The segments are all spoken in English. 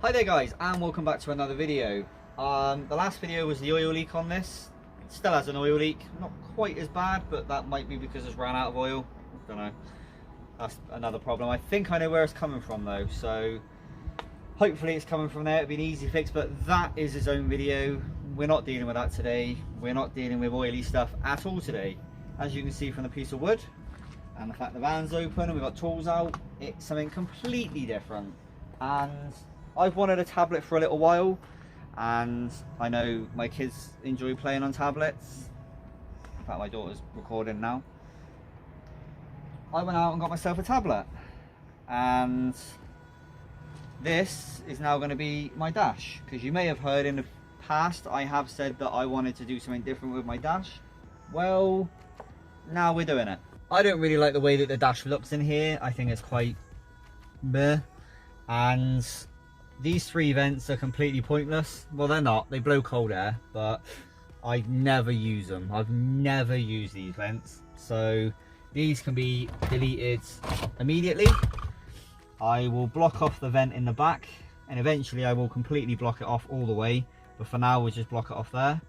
Hi there guys, and welcome back to another video. The last video was the oil leak on this. It still has an oil leak, not quite as bad, but that might be because it's ran out of oil. I don't know, that's another problem. I think I know where it's coming from though, so hopefully it's coming from there. It'll be an easy fix, but that is its own video. We're not dealing with that today. We're not dealing with oily stuff at all today. As you can see from the piece of wood and the fact the van's open and we've got tools out, it's something completely different. And I've wanted a tablet for a little while, and I know my kids enjoy playing on tablets. In fact, my daughter's recording now. I went out and got myself a tablet, and this is now going to be my dash, because you may have heard in the past I have said that I wanted to do something different with my dash. Well, now we're doing it. I don't really like the way that the dash looks in here. I think it's quite meh, and these three vents are completely pointless. Well, they're not, they blow cold air, but I never use them. I've never used these vents, so these can be deleted immediately. I will block off the vent in the back, and eventually I will completely block it off all the way, but for now we'll just block it off there.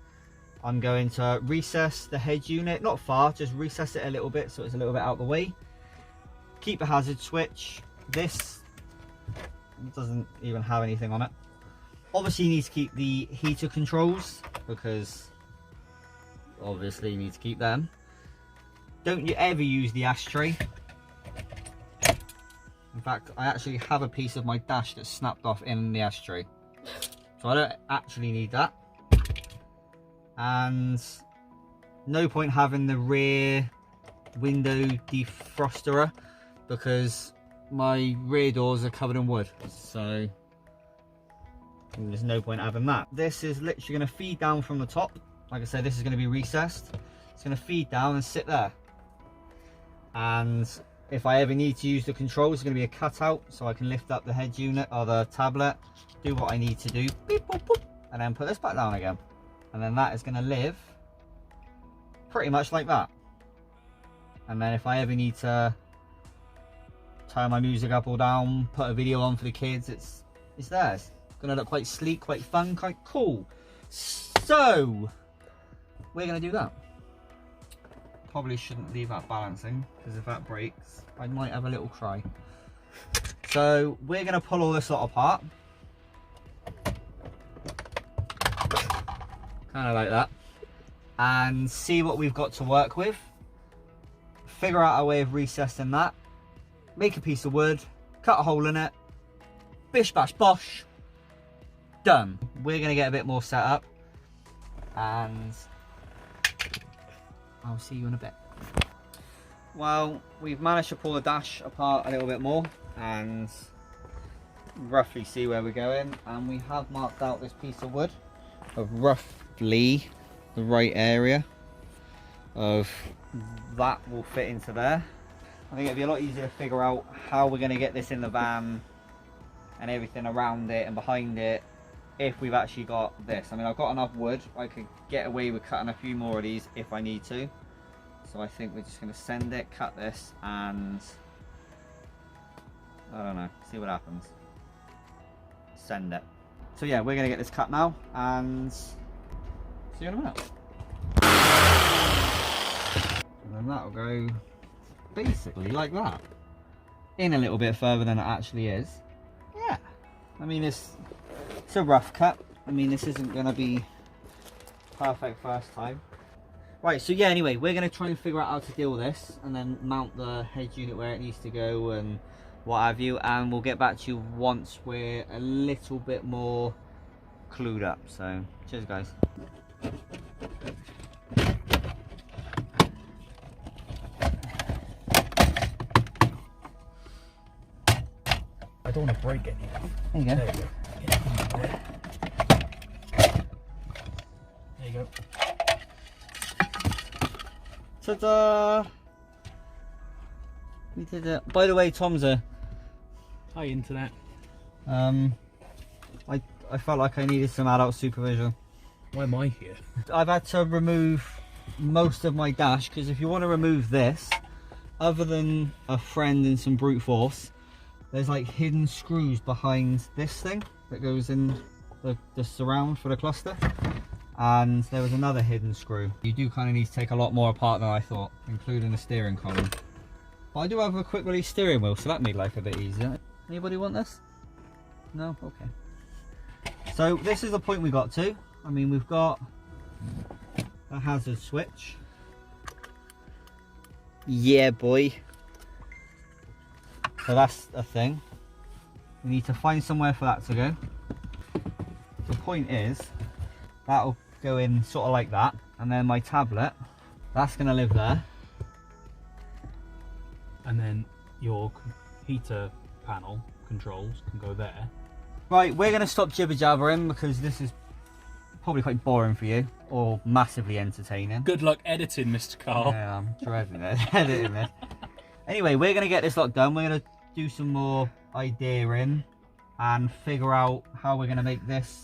I'm going to recess the head unit, not far, just recess it a little bit so it's a little bit out of the way. Keep a hazard switch. This doesn't even have anything on it. Obviously you need to keep the heater controls, because obviously you need to keep them. Don't you ever use the ashtray. In fact, I actually have a piece of my dash that's snapped off in the ashtray, so I don't actually need that. And no point having the rear window defroster, because my rear doors are covered in wood, so there's no point having that. This is literally going to feed down from the top. Like I said, this is going to be recessed. It's going to feed down and sit there, and if I ever need to use the controls, it's going to be a cutout so I can lift up the head unit or the tablet, do what I need to do, beep, boop, boop, and then put this back down again. And then that is going to live pretty much like that. And then if I ever need to turn my music up or down, put a video on for the kids, it's there. It's going to look quite sleek, quite fun, quite cool. So we're going to do that. Probably shouldn't leave that balancing, because if that breaks I might have a little cry. So we're going to pull all this lot apart, kind of like that, and see what we've got to work with. Figure out a way of recessing that, make a piece of wood, cut a hole in it, bish bash bosh, done. We're going to get a bit more set up, and I'll see you in a bit. Well, we've managed to pull the dash apart a little bit more and roughly see where we're going, and we have marked out this piece of wood of roughly the right area of that will fit into there. I think it'd be a lot easier to figure out how we're going to get this in the van and everything around it and behind it if we've actually got this. I mean, I've got enough wood, I could get away with cutting a few more of these if I need to. So I think we're just going to send it, cut this, and I don't know, see what happens. Send it. So yeah, we're going to get this cut now and see you in a minute. And then that'll go basically like that. In a little bit further than it actually is. Yeah. I mean, it's a rough cut. I mean, this isn't going to be perfect first time. Right, so yeah, anyway, we're going to try and figure out how to deal with this and then mount the head unit where it needs to go and what have you, and we'll get back to you once we're a little bit more clued up. So cheers guys. I don't want to break it. There you go. There you go. Yeah. There you go. Ta-da! We did it. By the way, Tom's here. Hi, internet. I felt like I needed some adult supervision. Why am I here? I've had to remove most of my dash, because if you want to remove this, other than a friend and some brute force, there's like hidden screws behind this thing. that goes in the surround for the cluster. And there was another hidden screw. You do kind of need to take a lot more apart than I thought, including the steering column. But I do have a quick release steering wheel, so that made life a bit easier. Anybody want this? No? Okay. So this is the point we got to. I mean, we've got a hazard switch. Yeah, boy. So that's a thing. We need to find somewhere for that to go. The point is, that'll go in sort of like that, and then my tablet, that's going to live there. And then your heater panel controls can go there. Right, we're going to stop jibber jabbering because this is probably quite boring for you, or massively entertaining. Good luck editing, Mr. Carl. Yeah, I'm dreading it, editing this. Anyway, we're going to get this lot done. We're going to do some more ideaing and figure out how we're going to make this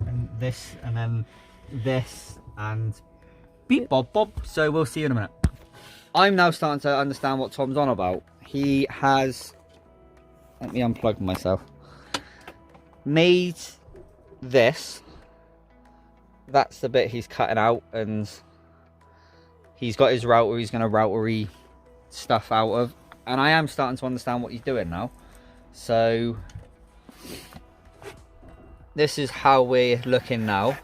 and this and then this and beep bob bob. So we'll see you in a minute. I'm now starting to understand what Tom's on about. He has, let me unplug myself, made this. That's the bit he's cutting out, and he's got his router he's going to routery stuff out of, and I am starting to understand what he's doing now. So this is how we're looking now.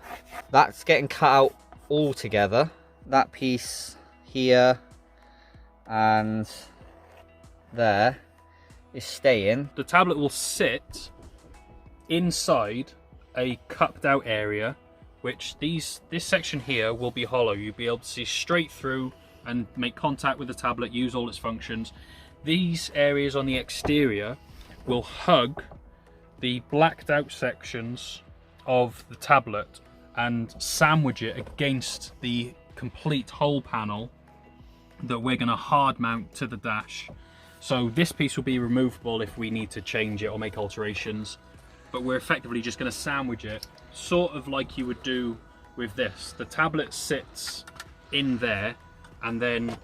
That's getting cut out all together. That piece here and there is staying. The tablet will sit inside a cupped out area, which this section here will be hollow. You'll be able to see straight through and make contact with the tablet, use all its functions. These areas on the exterior will hug the blacked out sections of the tablet and sandwich it against the complete whole panel that we're going to hard mount to the dash. So this piece will be removable if we need to change it or make alterations, but we're effectively just going to sandwich it, sort of like you would do with this. The tablet sits in there, and then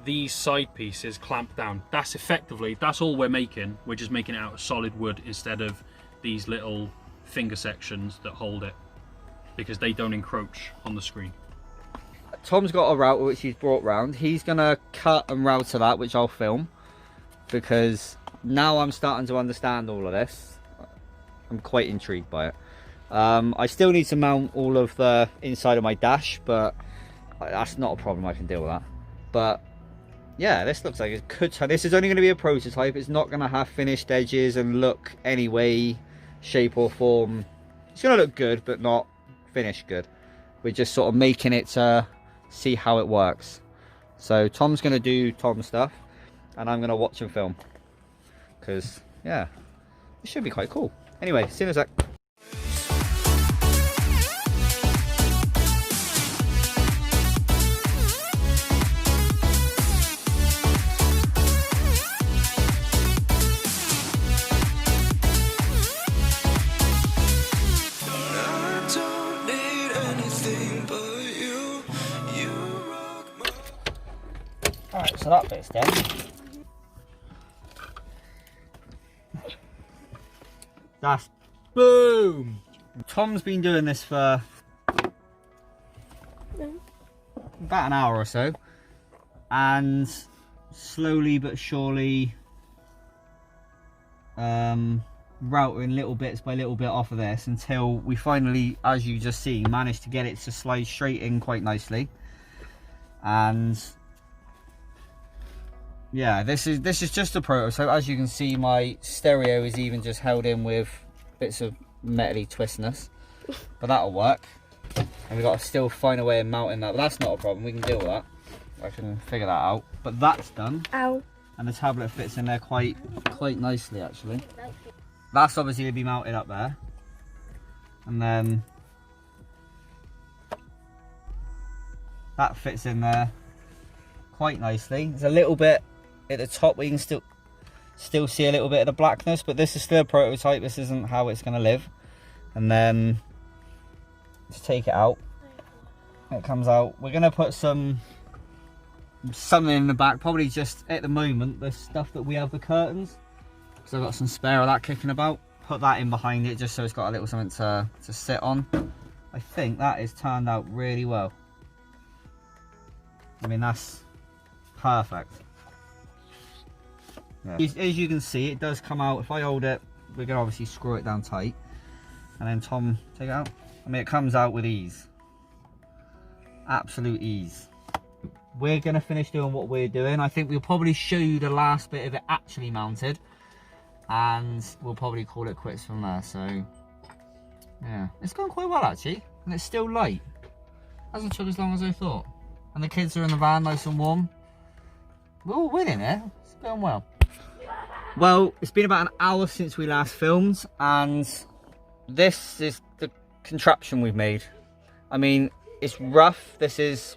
these side pieces clamp down. That's all we're making. We're just making it out of solid wood instead of these little finger sections that hold it, because they don't encroach on the screen. Tom's got a router which he's brought round. He's gonna cut and router that, which I'll film, because now I'm starting to understand all of this. I'm quite intrigued by it. I still need to mount all of the inside of my dash, but that's not a problem. I can deal with that. But yeah, this looks like it could. This is only going to be a prototype. It's not going to have finished edges and look any way, shape or form. It's going to look good, but not finished good. We're just sort of making it to see how it works. So Tom's going to do Tom stuff, and I'm going to watch and film, because yeah, it should be quite cool. Anyway, see you in a sec. Alright, so that bit's done. That's boom! Tom's been doing this for about an hour or so, and slowly but surely routing little bits by little bit off of this until we finally, as you just see, managed to get it to slide straight in quite nicely. And yeah, this is just a prototype. As you can see, my stereo is even just held in with bits of metally twistness, but that'll work. And we've got to still find a way of mounting that, but that's not a problem. We can deal with that. I can figure that out. But that's done. Ow. And the tablet fits in there quite nicely, actually. That's obviously going to be mounted up there, and then that fits in there quite nicely. There's a little bit at the top where you can still see a little bit of the blackness, but this is still a prototype. This isn't how it's going to live. And then let's take it out. It comes out. We're going to put something in the back, probably just at the moment the stuff that we have, the curtains, because I've got some spare of that kicking about. put that in behind it just so it's got a little something to sit on. I think that has turned out really well. I mean, that's perfect. Yeah. As you can see, it does come out. If I hold it, we can obviously screw it down tight. And then Tom, take it out. I mean, it comes out with ease. Absolute ease. We're going to finish doing what we're doing. I think we'll probably show you the last bit of it actually mounted. And we'll probably call it quits from there. So, yeah. It's gone quite well, actually. And it's still light. Hasn't took as long as I thought. And the kids are in the van, nice and warm. We're all winning it. It's going well. Well, it's been about an hour since we last filmed, and this is the contraption we've made. I mean, it's rough. This is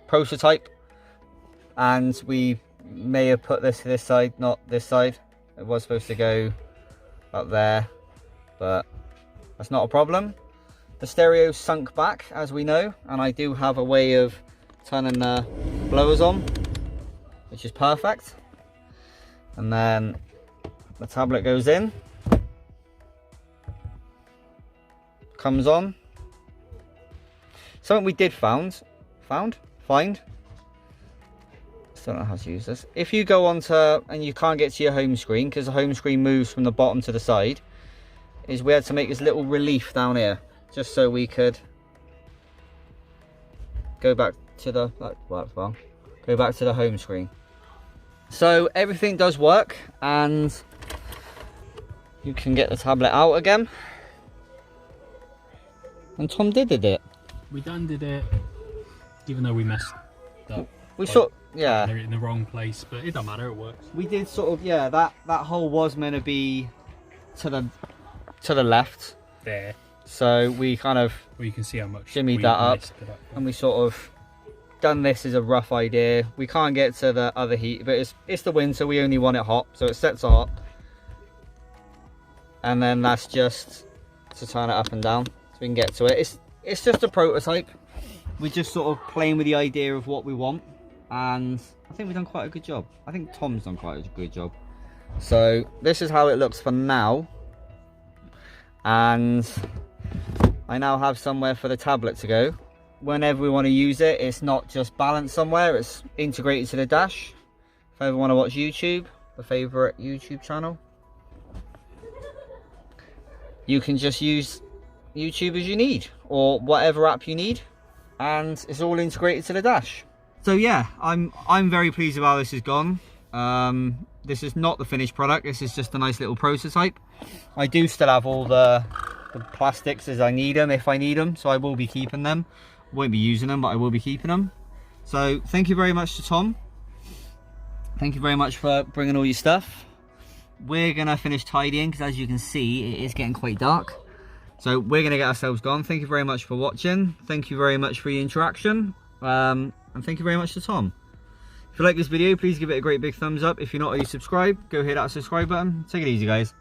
prototype, and we may have put this to this side, not this side. It was supposed to go up there, but that's not a problem. The stereo's sunk back, as we know, and I do have a way of turning the blowers on, which is perfect. And then the tablet goes in, comes on. Something we did find, still don't know how to use this. If you go onto, and you can't get to your home screen, because the home screen moves from the bottom to the side, is we had to make this little relief down here, just so we could go back to the, go back to the home screen. So everything does work, and you can get the tablet out again. And Tom did it. We done did it, even though we messed up. We sort, yeah. They're in the wrong place, but it don't matter. It works. We did sort of, yeah. That hole was meant to be to the left There. So we kind of, well, you can see how much shimmied that up, and we sort of done this as a rough idea. We can't get to the other heat, but it's the winter, we only want it hot, so it sets it hot. And then that's just to turn it up and down so we can get to it. It's just a prototype. We're just sort of playing with the idea of what we want, and I think we've done quite a good job. I think Tom's done quite a good job. So this is how it looks for now, and I now have somewhere for the tablet to go. Whenever we want to use it, it's not just balanced somewhere, it's integrated to the dash. If I ever want to watch YouTube, a favourite YouTube channel, you can just use YouTube as you need, or whatever app you need, and it's all integrated to the dash. So yeah, I'm very pleased with how this has gone. This is not the finished product, this is just a nice little prototype. I do still have all the plastics as I need them, if I need them, so I will be keeping them. Won't be using them, but I will be keeping them. So thank you very much to Tom. Thank you very much for bringing all your stuff. We're gonna finish tidying, because as you can see, it is getting quite dark. So we're gonna get ourselves gone. Thank you very much for watching. Thank you very much for your interaction. And thank you very much to Tom. If you like this video, please give it a great big thumbs up. If you're not already subscribed, go hit that subscribe button. Take it easy, guys.